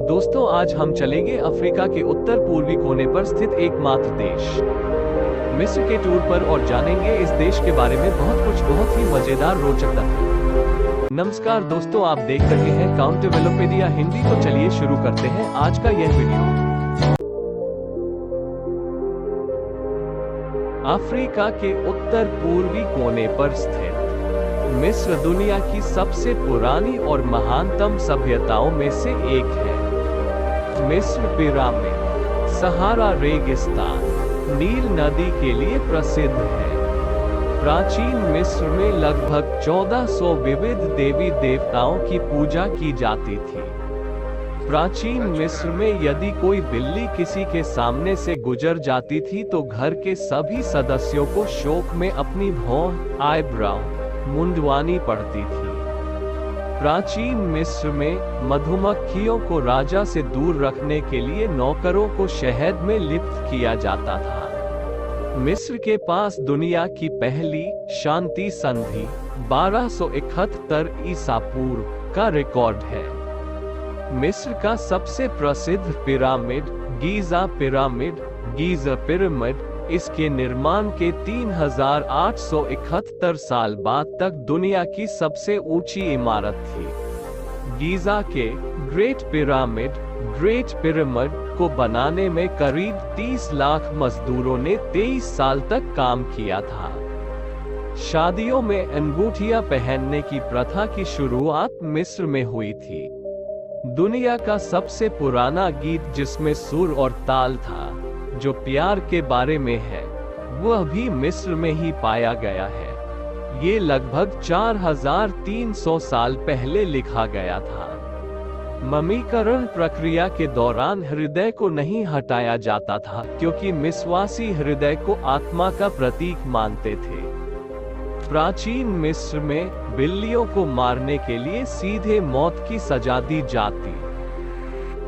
दोस्तों आज हम चलेंगे अफ्रीका के उत्तर पूर्वी कोने पर स्थित एकमात्र देश मिस्र के टूर पर और जानेंगे इस देश के बारे में बहुत ही मजेदार रोचक तथ्य। नमस्कार दोस्तों, आप देख रहे हैं काउंटरवेलोपेडिया हिंदी। तो चलिए शुरू करते हैं आज का यह वीडियो। अफ्रीका के उत्तर पूर्वी कोने पर स्थित मिस्र दुनिया की सबसे पुरानी और महानतम सभ्यताओं में से एक है। मिस्र पिरामिड, सहारा रेगिस्तान, नील नदी के लिए प्रसिद्ध है। प्राचीन मिस्र में लगभग 1400 विविध देवी देवताओं की पूजा की जाती थी। प्राचीन मिस्र में यदि कोई बिल्ली किसी के सामने से गुजर जाती थी तो घर के सभी सदस्यों को शोक में अपनी भौं आईब्राउ मुंडवानी पड़ती थी। प्राचीन मिस्र में मधुमक्खियों को राजा से दूर रखने के लिए नौकरों को शहद में लिप्त किया जाता था। मिस्र के पास दुनिया की पहली शांति संधि 1271 ईसा पूर्व का रिकॉर्ड है। मिस्र का सबसे प्रसिद्ध पिरामिड गीजा पिरामिड, इसके निर्माण के 3871 साल बाद तक दुनिया की सबसे ऊंची इमारत थी। गीजा के ग्रेट पिरामिड को बनाने में करीब 30 लाख मजदूरों ने 23 साल तक काम किया था। शादियों में अंगूठियां पहनने की प्रथा की शुरुआत मिस्र में हुई थी। दुनिया का सबसे पुराना गीत जिसमें सुर और ताल था, जो प्यार के बारे में है, वह भी मिस्र में ही पाया गया है। ये लगभग 4300 साल पहले लिखा गया था। ममीकरण प्रक्रिया के दौरान हृदय को नहीं हटाया जाता था क्योंकि मिस्रवासी हृदय को आत्मा का प्रतीक मानते थे। प्राचीन मिस्र में बिल्लियों को मारने के लिए सीधे मौत की सजा दी जाती।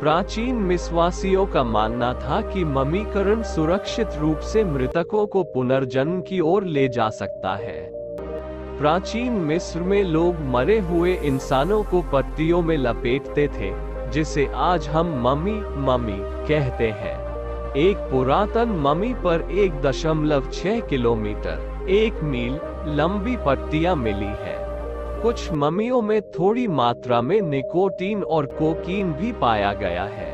प्राचीन मिस्रवासियों का मानना था कि ममीकरण सुरक्षित रूप से मृतकों को पुनर्जन्म की ओर ले जा सकता है। प्राचीन मिस्र में लोग मरे हुए इंसानों को पट्टियों में लपेटते थे, जिसे आज हम ममी कहते हैं। एक पुरातन ममी पर 1.6 किलोमीटर 1 मील लंबी पट्टियां मिली है। कुछ ममियों में थोड़ी मात्रा में निकोटीन और कोकीन भी पाया गया है।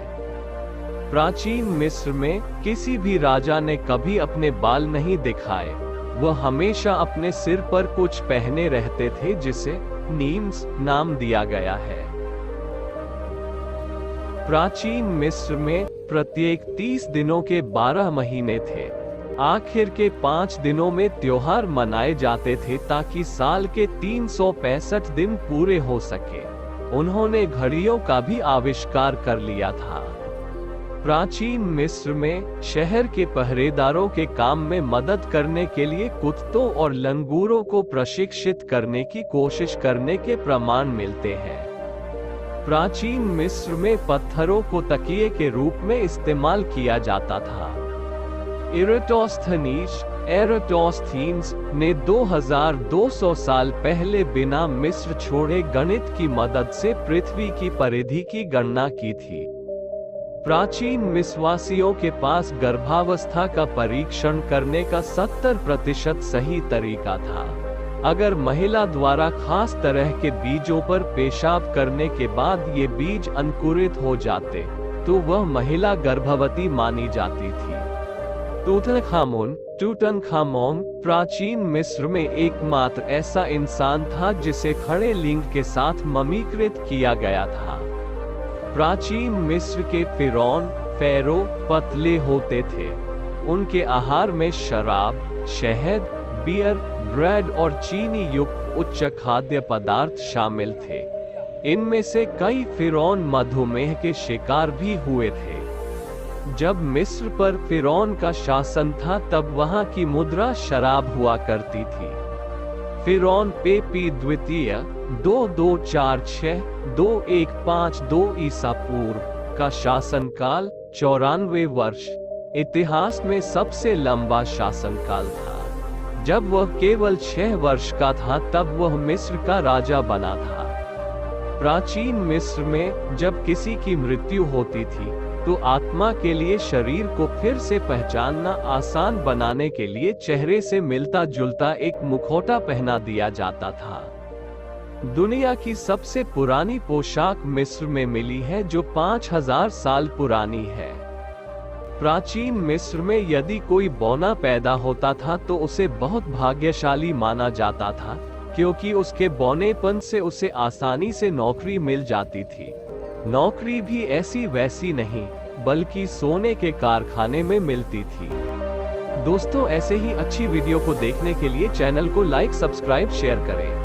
प्राचीन मिस्र में किसी भी राजा ने कभी अपने बाल नहीं दिखाए। वह हमेशा अपने सिर पर कुछ पहने रहते थे जिसे नीम्स नाम दिया गया है। प्राचीन मिस्र में प्रत्येक 30 दिनों के 12 महीने थे। आखिर के 5 दिनों में त्योहार मनाए जाते थे ताकि साल के 365 दिन पूरे हो सके। उन्होंने घड़ियों का भी आविष्कार कर लिया था। प्राचीन मिस्र में शहर के पहरेदारों के काम में मदद करने के लिए कुत्तों और लंगूरों को प्रशिक्षित करने की कोशिश करने के प्रमाण मिलते हैं। प्राचीन मिस्र में पत्थरों को तकिए के रूप में इस्तेमाल किया जाता था। एराटोस्थीन्स ने 2200 साल पहले बिना मिस्र छोड़े गणित की मदद से पृथ्वी की परिधि की गणना की थी। प्राचीन मिस्रवासियों के पास गर्भावस्था का परीक्षण करने का 70% सही तरीका था। अगर महिला द्वारा खास तरह के बीजों पर पेशाब करने के बाद ये बीज अंकुरित हो जाते तो वह महिला गर्भवती मानी जाती थी। टूटनखामुन प्राचीन मिस्र में एकमात्र ऐसा इंसान था जिसे खड़े लिंग के साथ ममीकृत किया गया था। प्राचीन मिस्र के फेरो पतले होते थे। उनके आहार में शराब, शहद, बियर, ब्रेड और चीनी युक्त उच्च खाद्य पदार्थ शामिल थे। इनमें से कई फिरौन मधुमेह के शिकार भी हुए थे। जब मिस्र पर फिरौन का शासन था तब वहां की मुद्रा शराब हुआ करती थी। फिरौन पेपी द्वितीय 2246-2152 ईसा पूर्व का शासनकाल 94 वर्ष इतिहास में सबसे लंबा शासनकाल था। जब वह केवल 6 वर्ष का था तब वह मिस्र का राजा बना था। प्राचीन मिस्र में जब किसी की मृत्यु होती थी तो आत्मा के लिए शरीर को फिर से पहचानना आसान बनाने के लिए चेहरे से मिलता जुलता एक मुखौटा पहना दिया जाता था। दुनिया की सबसे पुरानी पोशाक मिस्र में मिली है जो 5000 साल पुरानी है। प्राचीन मिस्र में यदि कोई बौना पैदा होता था तो उसे बहुत भाग्यशाली माना जाता था, क्योंकि उसके बौनेपन से उसे आसानी से नौकरी मिल जाती थी। नौकरी भी ऐसी वैसी नहीं, बल्कि सोने के कारखाने में मिलती थी। दोस्तों, ऐसे ही अच्छी वीडियो को देखने के लिए चैनल को लाइक, सब्सक्राइब, शेयर करें।